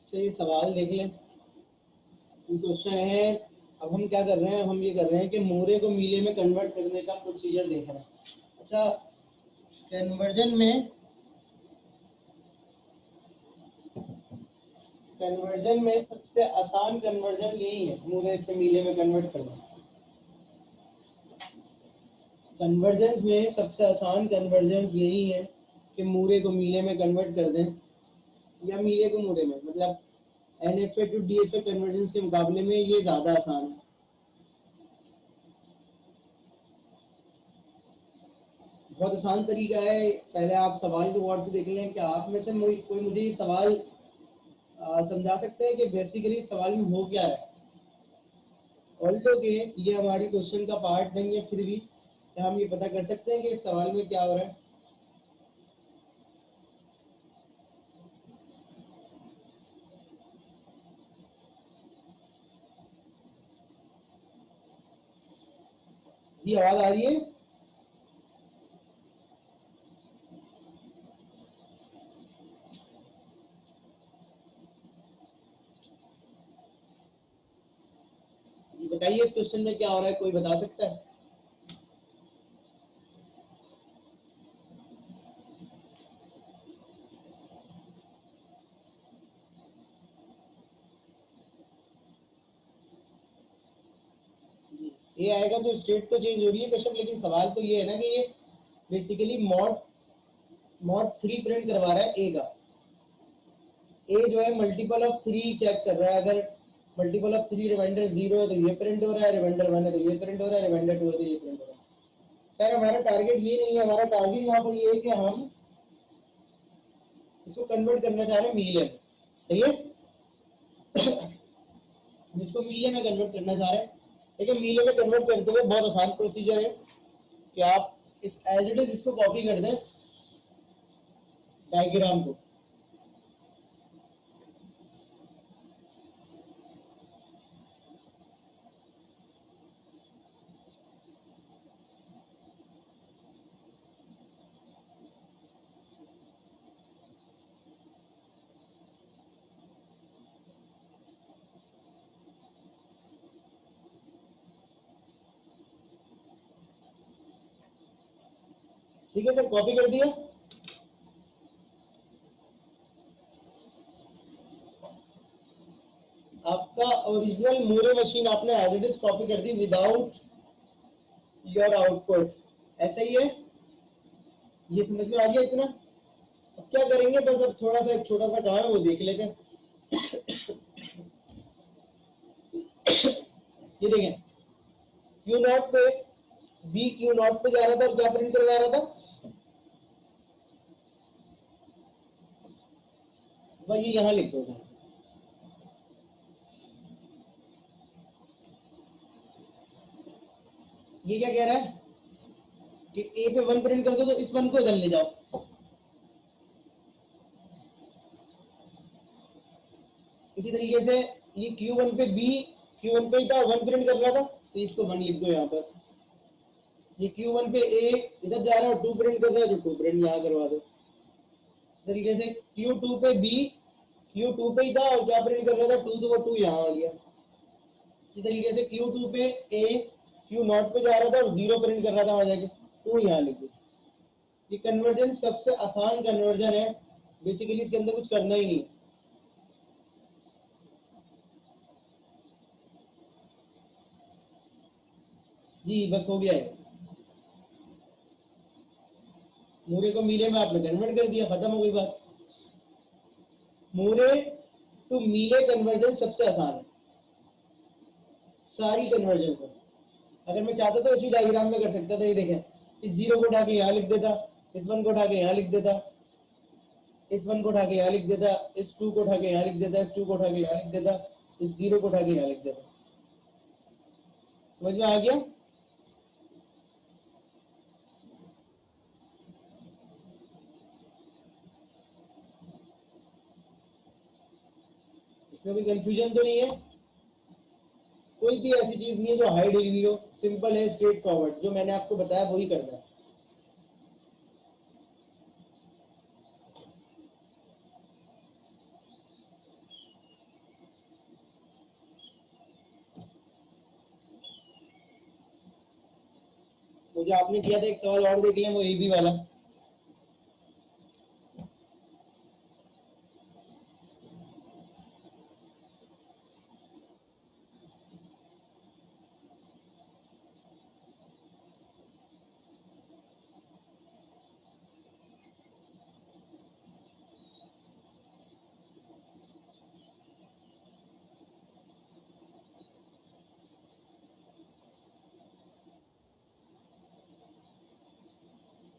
चलिए सवाल देख लें। क्वेश्चन है, अब हम क्या कर रहे हैं, हम ये कर रहे हैं कि मोरे को मीले में कन्वर्ट करने का प्रोसीजर देख रहे हैं। अच्छा, कन्वर्जन में सबसे आसान कन्वर्जन यही है, मोरे से मीले में कन्वर्ट करना। कन्वर्जेंस में सबसे आसान कन्वर्जेंस यही है कि मूरे को मीले में कन्वर्ट कर दें या मीले को मूरे में, मतलब NFA टू DFA कन्वर्जेंस के मुकाबले में ये ज़्यादा आसान है। बहुत आसान तरीका है। पहले आप सवाल को गौर से देख लें कि आप में से कोई मुझे ये सवाल समझा सकते हैं कि बेसिकली सवाल में हो क्या है। ऑल्दो के ये हमारी क्वेश्चन का पार्ट नहीं है, फिर भी क्या हम ये पता कर सकते हैं कि इस सवाल में क्या हो रहा है। जी आवाज आ रही है? बताइए इस क्वेश्चन में क्या हो रहा है, कोई बता सकता है? ये आएगा तो स्टेट तो चेंज हो रही है कश्यप, लेकिन सवाल तो ये है ना कि ये बेसिकली मॉड 3 प्रिंट करवा रहा है ए का। ए जो है मल्टीपल ऑफ 3 चेक कर रहा है। अगर मल्टीपल ऑफ 3 रिमाइंडर 0 है तो ये प्रिंट हो रहा है, रिमाइंडर 1 है तो ये प्रिंट हो रहा है, रिमाइंडर 2 है तो ये प्रिंट हो रहा है। सर हमारा टारगेट ये नहीं है, हमारा टारगेट यहाँ पर ये है कि हम इसको कन्वर्ट करना चाह रहे हैं मीलियन। सही है? हम इसको मीलियन में कन्वर्ट करना चाह रहे हैं, लेकिन मीलियन में कन्वर्ट करते हुए बहुत आसान प्रोसीजर है कि आप इस एज इट इज इसको कॉपी कर दें डायग्राम को। ठीक है सर, कॉपी कर दिया। आपका ओरिजिनल मोरे मशीन आपने एज इट इज कॉपी कर दी विदाउट योर आउटपुट। ऐसा ही है, ये समझ में आ गया इतना? अब क्या करेंगे, बस अब थोड़ा सा एक छोटा सा काम है वो देख लेते हैं। ये देखें, क्यू नॉट पे बी क्यू नॉट पे जा रहा था और क्या प्रिंट करवा रहा था, वही यहां लिख दो। ये क्या कह रहा है कि ए पे 1 प्रिंट कर दो तो इस 1 को इधर ले जाओ। इसी तरीके से ये Q1 पे बी Q1 पे था 1 प्रिंट कर रहा था तो इसको 1 लिख दो यहाँ पर। ये Q1 पे ए इधर जा रहा है और 2 प्रिंट कर रहा है तो 2 प्रिंट यहाँ करवा दो। इस तरीके से Q2 पे बी Q2 पे ही था और क्या प्रिंट कर रहा था 2, तो वो 2 यहाँ आ गया। इसी तरीके से Q2 पे ए Q नॉट पे जा रहा था और 0 प्रिंट कर रहा था वहां जाके, तो यहाँ लिख दो। ये कन्वर्जन सबसे आसान कन्वर्जन है, बेसिकली इसके अंदर कुछ करना ही नहीं। जी बस हो गया है, मूरे को मीले में आपने कन्वर्ट कर दिया, खत्म हो गई बात। मूरे टू मीले कन्वर्जन सबसे आसान है सारी कन्वर्जन को। अगर मैं चाहता तो इसी डायग्राम में कर सकता था, ये देखें, इस जीरो को उठा के यहाँ लिख देता, इस वन को उठा के यहाँ लिख देता, इस वन को उठा के यहाँ लिख देता, इस टू को उठा के यहाँ लिख देता, इस टू को उठा के यहाँ लिख देता, इस जीरो को उठा के यहाँ लिख देता। समझ में आ गया? इसमें कोई कंफ्यूजन तो नहीं है? कोई भी ऐसी चीज नहीं है जो हाई डिग्री हो, सिंपल है, स्ट्रेट फॉरवर्ड, जो मैंने आपको बताया वही करना है। तो जो आपने किया था, एक सवाल और देख लिया, वो एबी वाला।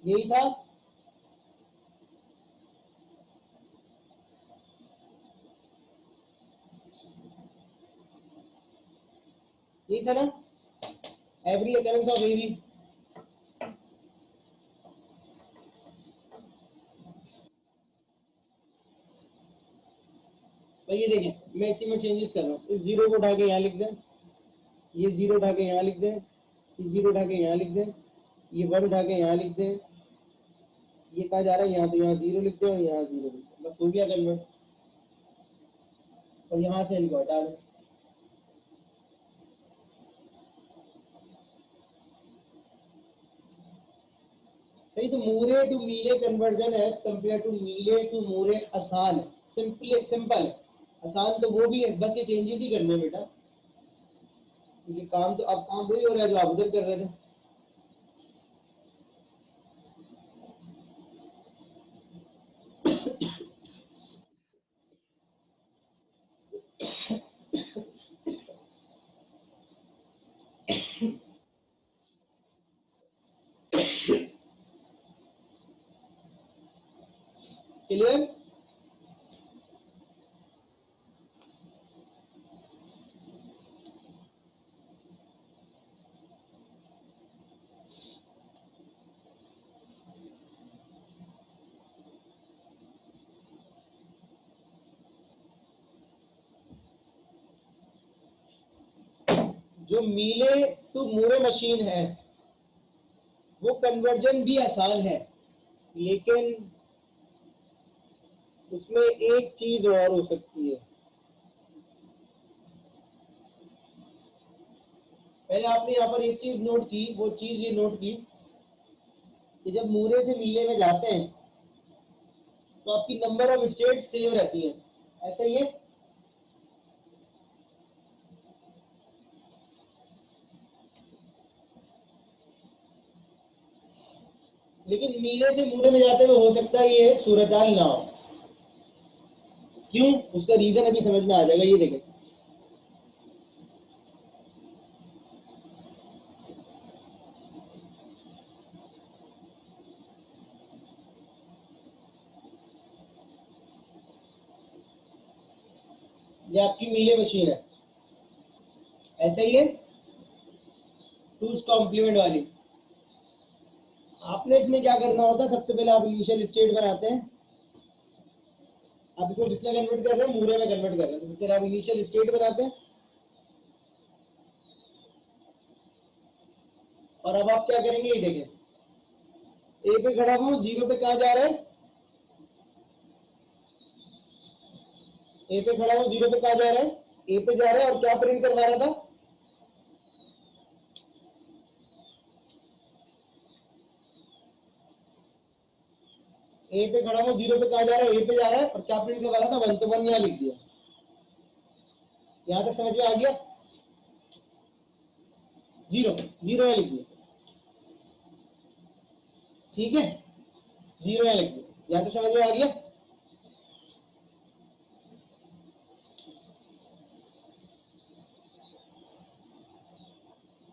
यही था। यही था ना, एवरी अकरेंस ऑफ एबी। तो ये देखें, मैं इसी में चेंजेस कर रहा हूँ, इस जीरो को उठा के यहाँ लिख दें, ये जीरो उठा के यहाँ लिख दें, ये जीरो उठा के यहाँ लिख दें, ये वन उठा के यहाँ लिख दें, ये कहा जा रहा है यहाँ, तो यहाँ जीरो लिख दें और यहाँ जीरो लिख दें, बस हो गया कन्वर्ट। और यहाँ से इनको हटा दें। सही, तो मूरे टू मीले कन्वर्जन एज कंपेयर टू मीले टू मूरे आसान है, सिंपल है। आसान तो वो भी है, बस ये चेंजेस ही करने हैं बेटा, क्योंकि काम तो अब काम वही हो रहा है जो आप उधर कर रहे थे। क्लियर? जो मीले टू मूरे मशीन है वो कन्वर्जन भी आसान है, लेकिन उसमें एक चीज और हो सकती है। पहले आपने यहाँ पर एक चीज नोट की, वो चीज ये नोट की कि जब मूरे से मीले में जाते हैं तो आपकी नंबर ऑफ स्टेट सेम रहती है, ऐसा ही है। लेकिन मीले से मूरे में जाते हुए हो सकता है ये सूरत हाल ना हो। क्यों? उसका रीजन अभी समझ में आ जाएगा, ये देखें। ये आपकी मीले मशीन है, ऐसा ही है, टूस कॉम्प्लीमेंट वाली। आपने इसमें क्या करना होता है, सबसे पहले आप इनिशियल स्टेट बनाते हैं। आप इसको किसमें कन्वर्ट कर रहे हैं? मूरे में कन्वर्ट कर रहे हैं, तो फिर आप इनिशियल स्टेट बनाते हैं। और अब आप क्या करेंगे, ये देखें, ए पे खड़ा हूं, जीरो पे कहा जा रहा है? ए पे खड़ा हूं, जीरो पे कहा जा रहा है? ए पे जा रहा है, और क्या प्रिंट करवा रहा था? ए पे खड़ा हूँ, 0 पे कहा जा रहा है, ए पे जा रहा है, और क्या प्रिंट करवा रहा था, 1, तो 1 यहाँ लिख दिया। यहां तक समझ में आ गया? 0 0 यहाँ लिख दिया, ठीक है, 0 यहाँ लिख दिया। यहां तक समझ में आ गया?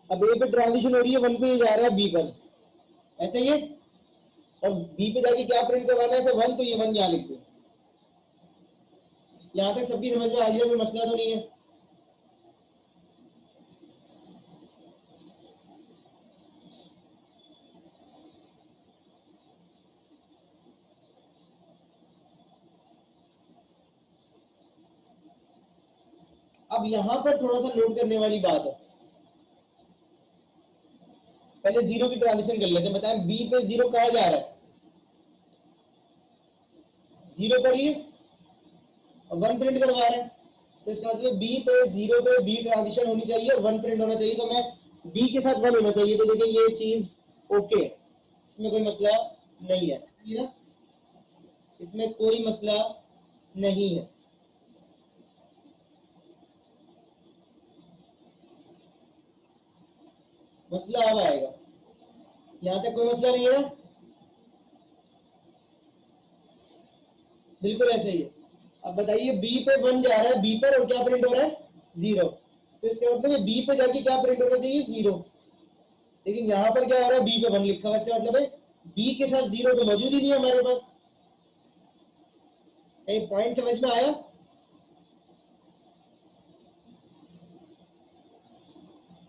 अब ए पे ट्रांजिशन हो रही है, 1 पे जा रहा है बी पर, ऐसे ही है, और बी पे जाके क्या प्रिंट करवाना है, 1, तो ये 1 यहाँ लिख दो। यहां तक सबकी समझ में आ गया? कोई मसला तो नहीं है? अब यहां पर थोड़ा सा नोट करने वाली बात है, पहले 0 की ट्रांजिशन कर लेते हैं। बताएं बी पे 0 कहा जा रहा है, 0 पर ही, और 1 प्रिंट करवा रहे हैं, तो इसका मतलब बी पे 0 पे बी ट्रांजिशन होनी चाहिए और 1 प्रिंट होना चाहिए, तो मैं बी के साथ 1 होना चाहिए। तो देखिए ये चीज ओके, इसमें कोई मसला नहीं है, ना, इसमें कोई मसला नहीं है। मसला अब आएगा, यहां तक कोई मसला नहीं है, बिल्कुल ऐसे ही है। अब बताइए बी पे 1 जा रहा है बी पर, और क्या प्रिंट हो रहा है, 0, तो इसका मतलब बी पे जाके क्या प्रिंट होना चाहिए, 0, लेकिन यहां पर क्या हो रहा है, बी पे 1 लिखा हुआ है, इसका मतलब है बी के साथ 0 तो मौजूद ही नहीं है हमारे पास। कहीं पॉइंट समझ में आया?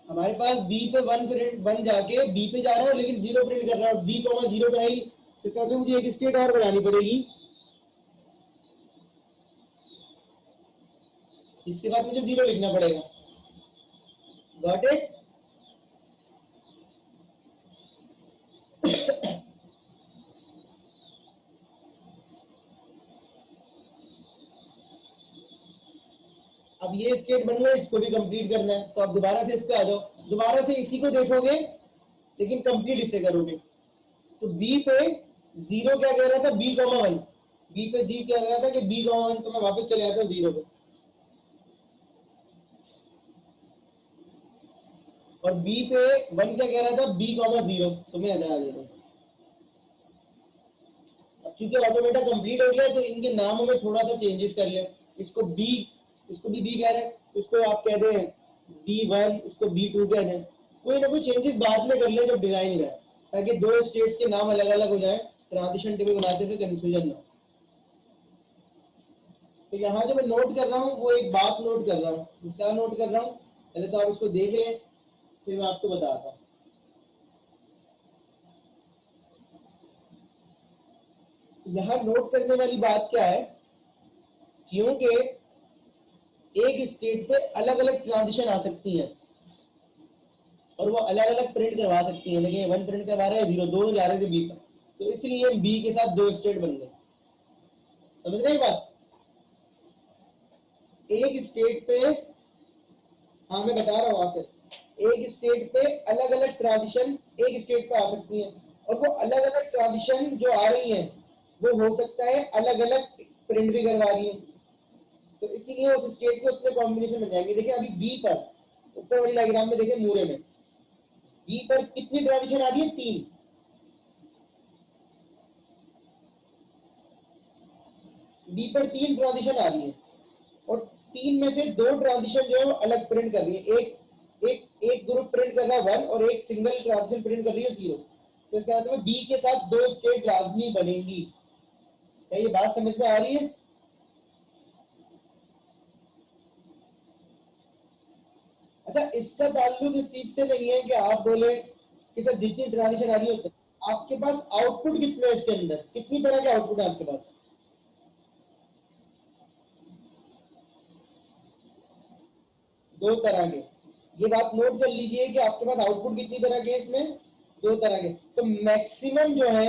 हमारे पास बी पे 1 प्रिंट 1 जाके बी पे जा रहा है, लेकिन 0 प्रिंट कर रहा है, और बी को 0 तो है ही, तो इसका मतलब मुझे एक स्टेट और बनानी पड़ेगी, इसके बाद मुझे 0 लिखना पड़ेगा। Got it? अब ये स्टेट बन गया, इसको भी कंप्लीट करना है, तो अब दोबारा से इस पे आ जाओ, दोबारा से इसी को देखोगे, लेकिन कंप्लीट इससे करोगे। तो बी पे 0 क्या कह रहा था, बी कॉमा 1, बी पे जी कह रहा था कि बी कॉमा 1, तो मैं वापस चले आता हूँ 0 पे, और बी पे 1 क्या कह रहा था, बी कॉमा 0, तो मैं इधर आ जाता हूँ। अब चूंकि ऑटोमेटा कंप्लीट हो गया, तो इनके नामों में थोड़ा सा चेंजेस कर ले, इसको बी, इसको भी बी कह रहे हैं, इसको आप कह दें B1, इसको B2 कह दें, कोई ना कोई चेंजेस बाद में कर ले जब डिजाइन ही रहे, ताकि दो स्टेट्स के नाम अलग अलग हो जाए, ट्रांजिशन टेबल बनाते थे कंफ्यूजन ना। तो यहाँ जो मैं नोट कर रहा हूँ वो एक बात नोट कर रहा हूँ, क्या नोट कर रहा हूँ, पहले तो आप इसको देख लें, फिर मैं आपको बताता हूँ। यहाँ नोट करने वाली बात क्या है, क्योंकि एक स्टेट पे अलग अलग ट्रांजिशन आ सकती है, और वो अलग अलग प्रिंट करवा सकती है। देखिए 1 प्रिंट करवा रहा है, 0, दोनों जा रहे थे बी पर, तो इसलिए बी के साथ 2 स्टेट बन गए। समझ रहे बात? एक स्टेट पे, हाँ मैं बता रहा हूँ वहां से, एक स्टेट पे अलग अलग ट्रांजिशन एक स्टेट पे आ सकती है, और वो अलग अलग ट्रांजिशन जो आ रही हैं वो हो सकता है अलग अलग प्रिंट भी करवा रही है, तो इसीलिए उस स्टेट के उतने कॉम्बिनेशन बन जाएंगे। देखिए अभी बी पर, ऊपर वाली डायग्राम में देखिए मूरे में, बी पर कितनी ट्रांजिशन आ रही है, 3, बी पर 3 ट्रांजिशन आ रही है, और 3 में से 2 ट्रांजिशन जो है वो अलग प्रिंट कर रही है, एक ग्रुप प्रिंट कर रहा है 1, और एक सिंगल ट्रांजिशन प्रिंट कर रही है 0, तो इसका मतलब बी के साथ 2 स्टेट लाजमी बनेंगी। क्या ये बात समझ में आ रही है? अच्छा, इसका ताल्लुक इस चीज से नहीं है कि आप बोले कि सर जितनी ट्रांजिशन आ रही है आपके पास आउटपुट कितने है, इसके अंदर कितनी तरह के आउटपुट है आपके पास, 2 तरह के। ये बात नोट कर लीजिए कि आपके पास आउटपुट कितनी तरह के, इसमें 2 तरह के, तो मैक्सिमम जो है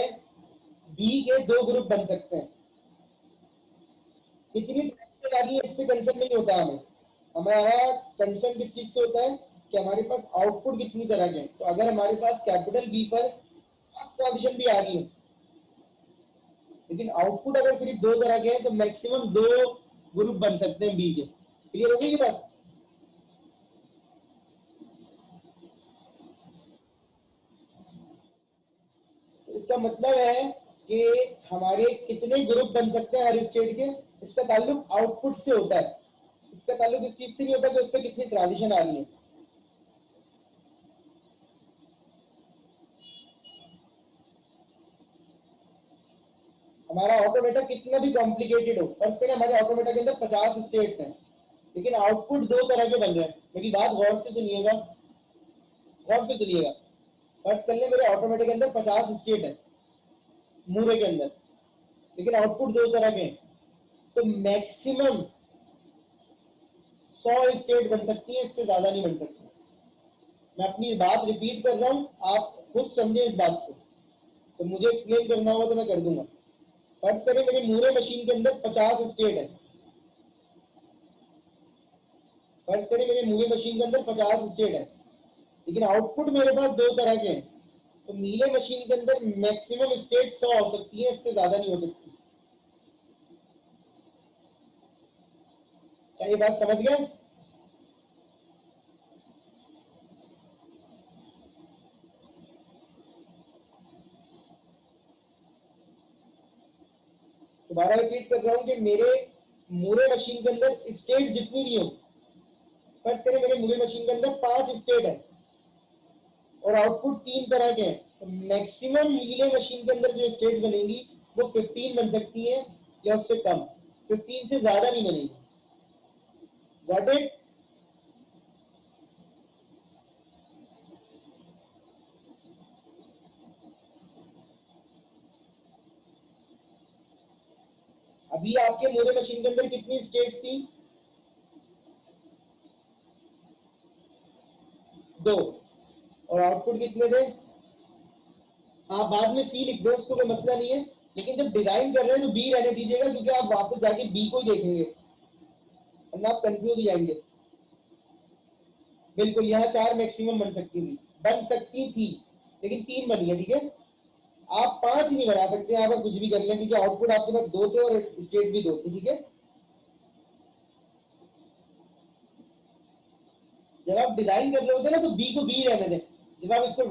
बी के 2 ग्रुप बन सकते हैं। कितनी ट्रांजिशन आ रही है इससे कंसर्न नहीं होता हमें, हमारा कंसर्न किस चीज से होता है कि हमारे पास आउटपुट कितनी तरह के हैं। तो अगर हमारे पास कैपिटल बी पर ट्रांजिशन भी आ रही है, लेकिन आउटपुट अगर सिर्फ दो तरह के हैं तो मैक्सिमम दो ग्रुप बन सकते हैं बी के। क्लियर हो गई ये बात? इसका मतलब है कि हमारे कितने ग्रुप बन सकते हैं हर स्टेट के, इसका ताल्लुक आउटपुट से होता है। इसका ताल्लुक इस चीज से नहीं होता कि उस पर कितनी ट्रांजिशन आ रही है। हमारा ऑटोमेटा कितना भी कॉम्प्लिकेटेड हो, फर्स्ट करें हमारे ऑटोमेटा के अंदर 50 स्टेट्स हैं, लेकिन आउटपुट दो तरह के बन रहे हैं। मेरी बात गौर से सुनिएगा, गौर से सुनिएगा। फर्स्ट कर ले मेरे ऑटोमेटा के अंदर 50 स्टेट है मूरे के अंदर, लेकिन आउटपुट दो तरह के हैं, तो मैक्सिमम 100 स्टेट बन सकती है, इससे ज्यादा नहीं बन सकती। मैं अपनी बात रिपीट कर रहा हूं, आप खुद समझे इस बात को। तो मुझे एक्सप्लेन करना होगा तो मैं कर दूंगा। फर्ज करें मेरे मूरे मशीन के अंदर 50 स्टेट है, फर्ज करें मेरे मूरे मशीन के अंदर 50 स्टेट है, लेकिन आउटपुट मेरे पास दो तरह के हैं, तो मीले मशीन के अंदर मैक्सिमम स्टेट 100 हो सकती है, इससे ज्यादा नहीं हो सकती। क्या ये बात समझ गए? दोबारा रिपीट कर रहा हूं कि मेरे मूरे मशीन के अंदर स्टेट जितनी भी हो, फर्ज करें मेरे मूरे मशीन के अंदर 5 स्टेट है और आउटपुट तीन तरह के हैं, तो मैक्सिमम मीले मशीन के अंदर जो स्टेट बनेगी वो 15 बन सकती है या उससे कम, 15 से ज्यादा नहीं बनेगी। Got it? अभी आपके मूरे मशीन के अंदर कितनी स्टेट थी? दो। और आउटपुट कितने थे? आप बाद में सी लिख दो, उसको कोई मसला नहीं है, लेकिन जब डिजाइन कर रहे हैं तो बी रहने दीजिएगा, क्योंकि आप वापस जाके बी को ही देखेंगे वरना आप कंफ्यूज हो जाएंगे। बिल्कुल, यहाँ चार मैक्सिमम बन सकती थी, लेकिन तीन बनी है, ठीक है। आप पांच नहीं बना सकते, यहाँ पर कुछ भी कर लें, क्योंकि आउटपुट आपके पास दो थे और स्टेट भी दो थे, ठीक है। जब आप डिजाइन कर रहे होते हैं ना तो बी को बी रहने दें, जब आप इसको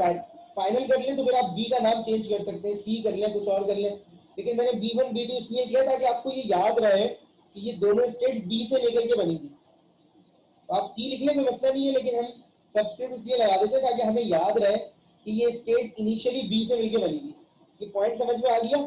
फाइनल कर लें तो फिर आप बी का नाम चेंज कर सकते हैं, सी कर लें, कुछ और कर लें। लेकिन मैंने B1 B2 इसलिए किया ताकि आपको ये याद रहे कि ये दोनों स्टेट्स बी से लेकर के बनी थी। तो आप सी लिख लें, कोई मसला नहीं है, लेकिन हम सब्सक्रिप्ट इसलिए लगा देते हैं ताकि हमें याद रहे कि ये स्टेट इनिशियली बी से मिलकर बनी थी। ये पॉइंट समझ में आ गया?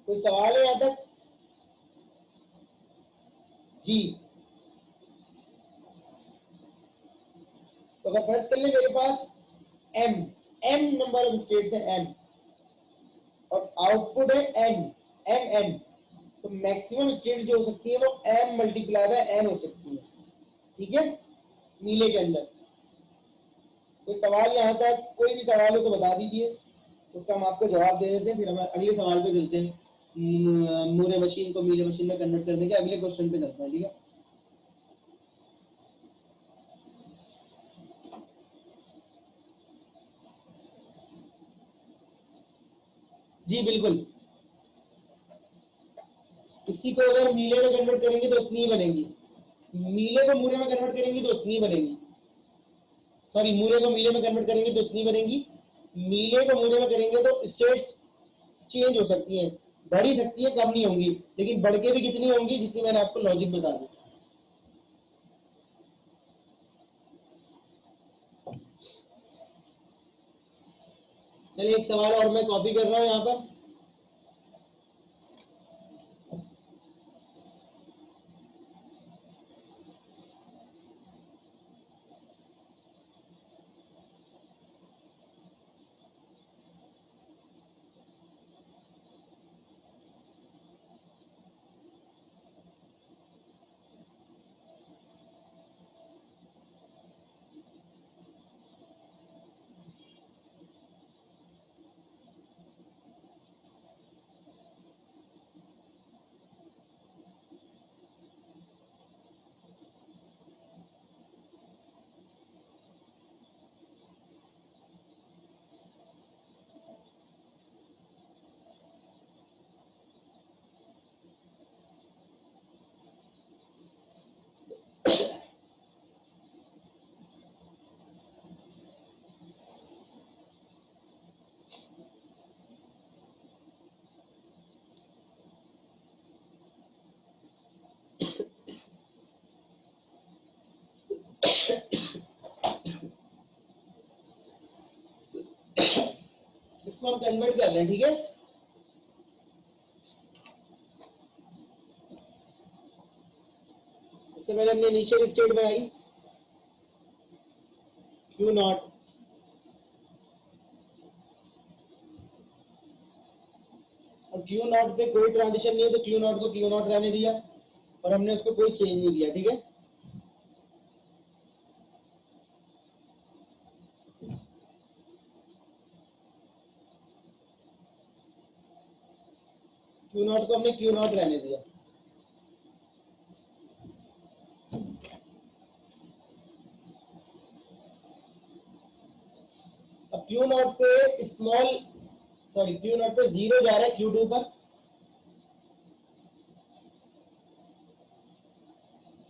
कोई सवाल है यहाँ तक? जी। तो अगर फर्ज कर ले मेरे पास M M number of states है, एम, और आउटपुट है एन, एम एन, तो मैक्सिमम स्टेट जो हो सकती है वो एम मल्टीप्लाई बाय एन हो सकती है, ठीक है, नीले के अंदर। कोई सवाल यहाँ तक? कोई भी सवाल हो तो बता दीजिए, उसका हम आपको जवाब दे देते हैं, फिर हम अगले सवाल पे चलते हैं। मूरे मशीन को मीले मशीन में कन्वर्ट करने के अगले क्वेश्चन पे चलते हैं, ठीक है। जी बिल्कुल, इसी को अगर मीले में कन्वर्ट करेंगे तो उतनी ही बनेगी, मीले को मूरे में कन्वर्ट करेंगे तो उतनी ही बनेगी, सॉरी मूरे को मीले में कन्वर्ट करेंगे तो उतनी बनेगी, मीले को मूरे में करेंगे तो स्टेट्स चेंज हो सकती हैं, बढ़ ही सकती है, कम नहीं होंगी, लेकिन बढ़ के भी कितनी होंगी जितनी मैंने आपको लॉजिक बता दी। चलिए एक सवाल और मैं कॉपी कर रहा हूं यहाँ पर। इसको हम कन्वर्ट कर रहे हैं, ठीक है। सबसे पहले हमने इनिशियल स्टेट बनाई क्यू नॉट, और क्यू नॉट पे कोई ट्रांजिशन नहीं है तो क्यू नॉट को क्यू नॉट रहने दिया और हमने उसको कोई चेंज नहीं किया, ठीक है। क्यू नॉट को हमने क्यू नॉट रहने दिया। अब क्यू नॉट पे क्यू नॉट पे 0 जा रहा है Q2 पर,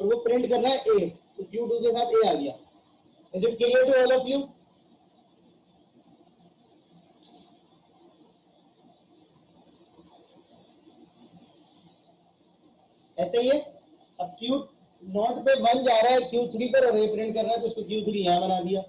और वो प्रिंट कर रहा है A, तो Q2 के साथ A आ गया। Is it clear to all of you? ऐसे ही है। अब Q नॉट पे 1 जा रहा है Q3 पर और A प्रिंट कर रहा है, तो उसको Q3 यहां बना दिया।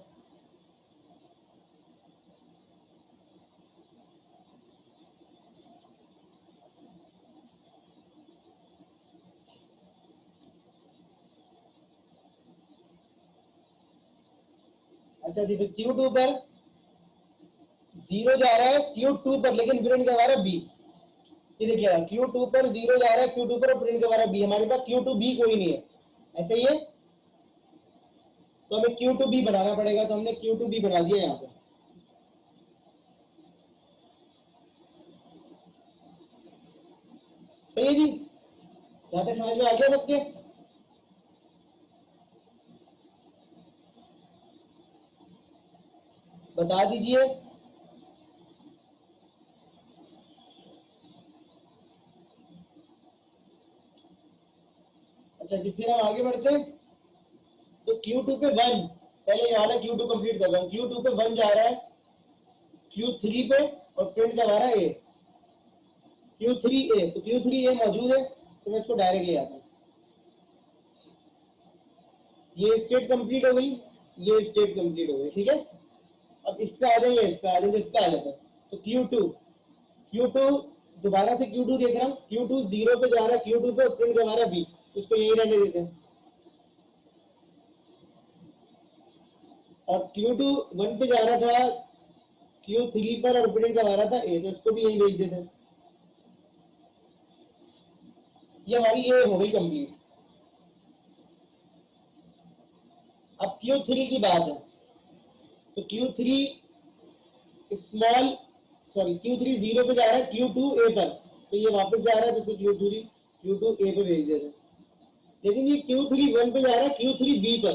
अच्छा जी, फिर Q2 पर 0 जा रहा है Q2 पर, लेकिन प्रिंट करवा रहा है B। ये देखिए Q2 पर 0 जा रहा है Q2 पर और प्रिंट करवा रहा है B। हमारे पास Q2B कोई नहीं है, ऐसे ही है। तो हमें Q2B बनाना पड़ेगा, तो हमने Q2B बना दिया यहाँ पे। सही है जी, यहाँ तक समझ में आ गया सबके? बता दीजिए। अच्छा जी, फिर हम आगे बढ़ते हैं। तो Q2 पे 1, पहले ये वाला Q2 कंप्लीट कर रहा हूँ। Q2 पे 1 जा रहा है Q3 पे और प्रिंट करवा रहा है A, Q3A। तो Q3A मौजूद है, तो मैं इसको डायरेक्ट ले आता हूँ। ये स्टेट कंप्लीट हो गई, ये स्टेट कंप्लीट हो गई, ठीक है। अब इस पे आ जाइए, इस पे आ जाइए, इस पे आ जाता है। तो Q2 दोबारा से Q2 देख रहा हूँ, Q2 0 पे जा रहा है Q2 पे, प्रिंट करवा रहा है B, उसको यही रहने देते हैं। और Q2 1 पे जा रहा था Q3 पर और प्रिंट करवा रहा था A, तो इसको भी यही भेज देते हैं। ये हमारी ये हो गई कंप्लीट। अब Q3 की बात है, तो Q3 स्मॉल Q3 0 पे जा रहा है Q2A पर, तो ये वापस जा रहा है, तो इसको Q2A पे भेज देते हैं। लेकिन ये Q3 1 पे जा रहा है Q3B पर,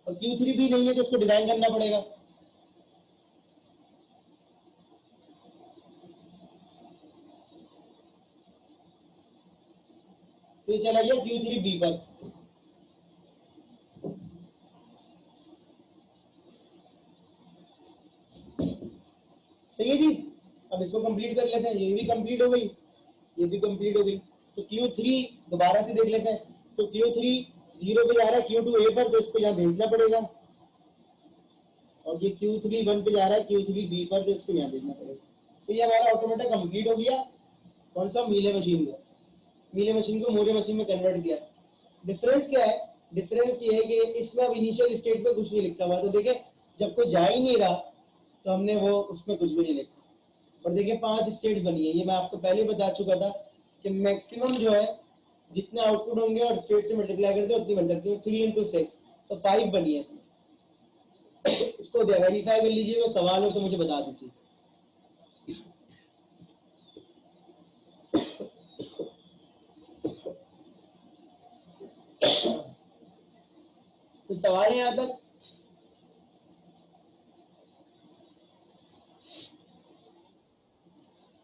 और Q3B नहीं है, तो उसको डिजाइन करना पड़ेगा। तो ये चला गया Q3B पर। सही है जी। अब इसको कंप्लीट कर लेते हैं, ये भी कंप्लीट हो गई, ये भी कंप्लीट हो गई। तो Q3 दोबारा से देख लेते हैं। तो Q3 0 पे जा रहा है Q2A पर, तो इसको यहाँ भेजना पड़ेगा। और ये Q3 1 पे जा रहा है Q3B पर, तो इसको यहाँ भेजना पड़ेगा। तो ये हमारा ऑटोमेटिक कंप्लीट हो गया। कौन सा? मीले मशीन को। मीले मशीन को मोरे मशीन में कन्वर्ट किया। डिफरेंस क्या है? डिफरेंस ये है कि इसमें अब इनिशियल स्टेट पे कुछ नहीं लिखा हुआ, तो देखिए जब कोई जा ही नहीं रहा तो हमने वो उसमें कुछ भी नहीं लिखा। और देखिए 5 स्टेट बनी है, ये मैं आपको पहले बता चुका था कि मैक्सिमम जो है जितने आउटपुट होंगे और स्टेट से मल्टीप्लाई करते हैं उतनी बन सकती है। 3 into 6, तो 5 बनी है इसमें। इसको वेरीफाई कर लीजिए, वो सवाल हो तो मुझे बता दीजिए। कुछ सवाल है यहाँ तक?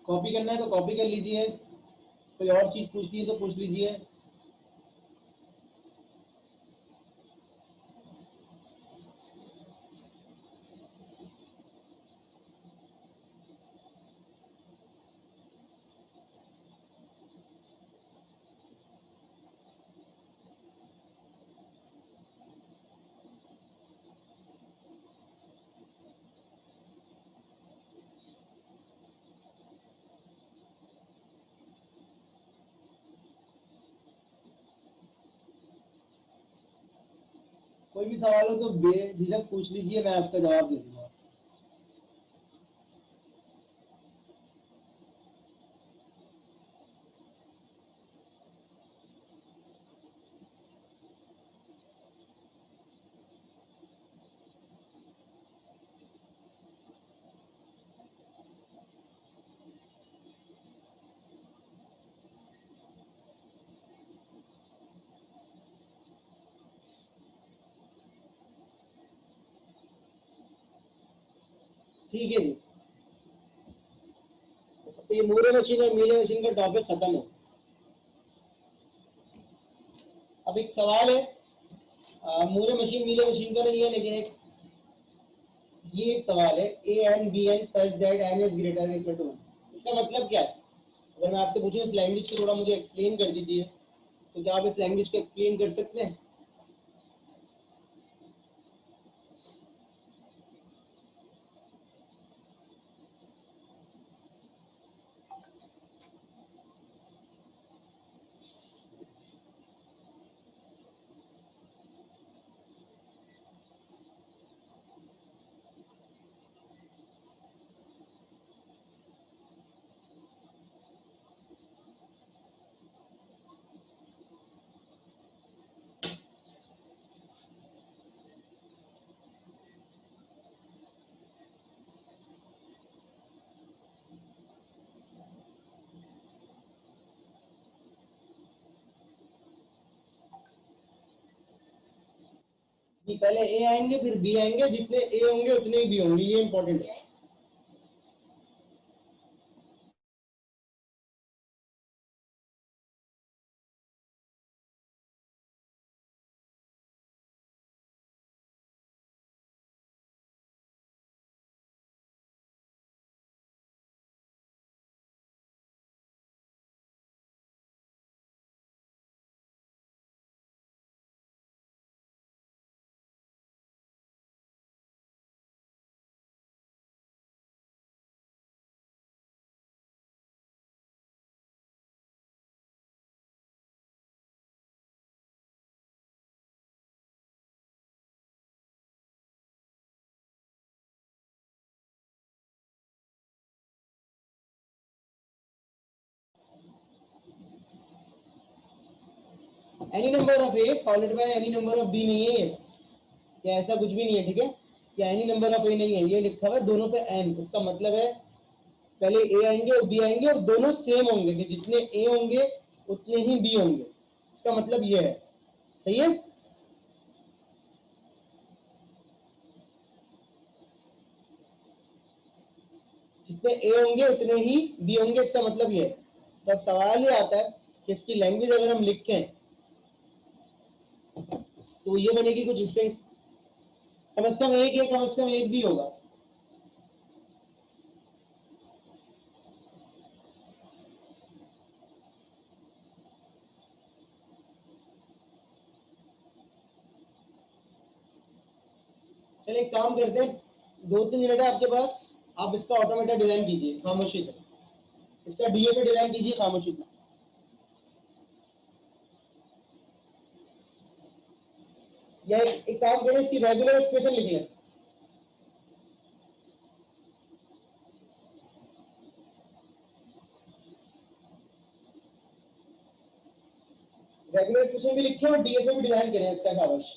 कॉपी करना है तो कॉपी कर लीजिए, कोई और चीज पूछनी है तो पूछ लीजिए। कोई भी सवाल हो तो बेझिझक पूछ लीजिए, मैं आपका जवाब दे दूंगा। ठीक है जी, तो ये मूरे मशीन और मीले मशीन का टॉपिक खत्म हो। अब एक सवाल है, मूरे मशीन मीले मशीन का नहीं है, लेकिन एक ये एक सवाल है, A and B and such that n is greater than equal to 1, इसका मतलब क्या है? अगर मैं आपसे पूछूं इस लैंग्वेज को थोड़ा मुझे एक्सप्लेन कर दीजिए, तो क्या आप इस लैंग्वेज को एक्सप्लेन कर सकते हैं? कि पहले ए आएंगे फिर बी आएंगे, जितने ए होंगे उतने ही बी होंगे, ये इंपॉर्टेंट है। Any number of A followed by any number of B नहीं है ये, या ऐसा कुछ भी नहीं है, ठीक है? या एनी नंबर ऑफ ए नहीं है, ये लिखा हुआ है दोनों पे एन, इसका मतलब है पहले ए आएंगे और बी आएंगे और दोनों सेम होंगे, कि जितने ए होंगे उतने ही बी होंगे, इसका मतलब ये है। सही है? जितने ए होंगे उतने ही बी होंगे, इसका मतलब ये है। तो अब सवाल ये आता है कि इसकी लैंग्वेज अगर हम लिखें तो ये बनेगी कुछ स्ट्रिंग्स, कम से कम एक है, कम से कम एक भी होगा। चलिए एक काम करते हैं, 2-3 मिनट है आपके पास, आप इसका ऑटोमेटा डिजाइन कीजिए खामोशी से, इसका डीए पे डिजाइन कीजिए खामोशी से। या एक काम करें, इसकी रेगुलर एक्सप्रेशन लिख लें। रेगुलर एक्सप्रेशन भी लिखें और डीए पे भी डिजाइन करें इसका खामोश।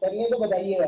करने तो बताइएगा।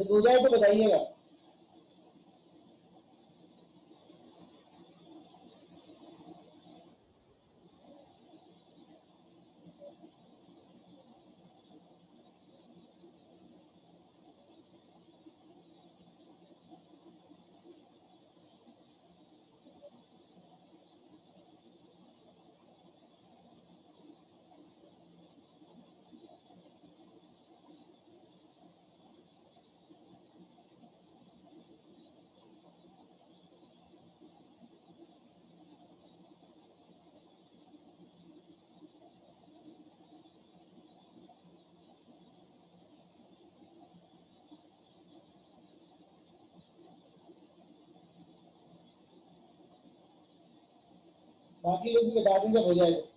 जब हो जाए तो बताइएगा। बाकी लोग भी बता दें जब हो जाए तो।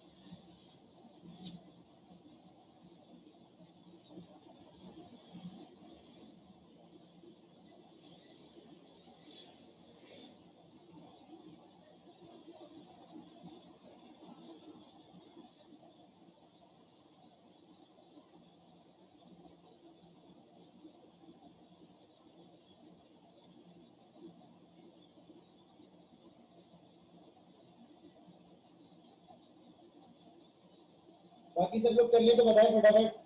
बाकी सब लोग कर ले तो बताएं फटाफट।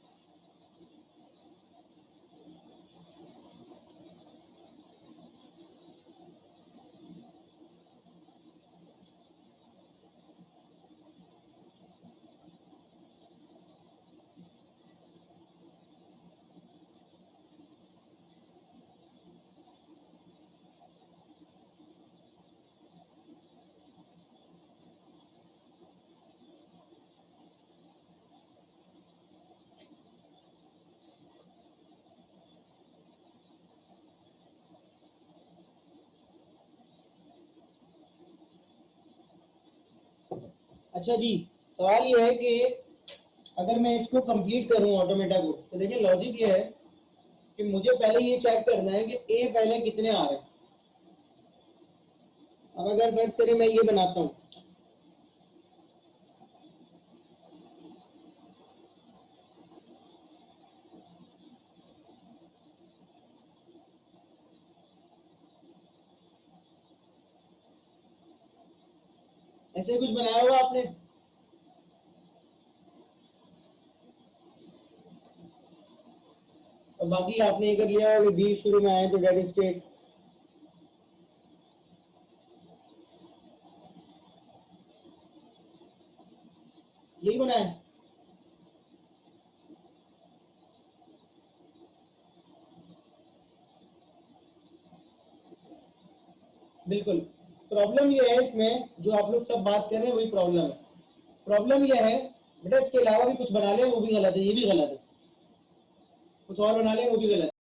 अच्छा जी, सवाल ये है कि अगर मैं इसको कंप्लीट करूं ऑटोमेटा को, तो देखिए लॉजिक ये है कि मुझे पहले ये चेक करना है कि ए पहले कितने आ रहे हैं। अब अगर फर्ज करें मैं ये बनाता हूँ, ऐसे कुछ बनाया हुआ आपने? और बाकी आपने ये कर लिया कि बी शुरू में आए तो डेड स्टेट। यही बनाया है? बिल्कुल। प्रॉब्लम ये है इसमें जो आप लोग सब बात कर रहे हैं वही प्रॉब्लम है। प्रॉब्लम ये है बेटा इसके अलावा भी कुछ बना ले वो भी गलत है, ये भी गलत है, कुछ और बना ले वो भी गलत है।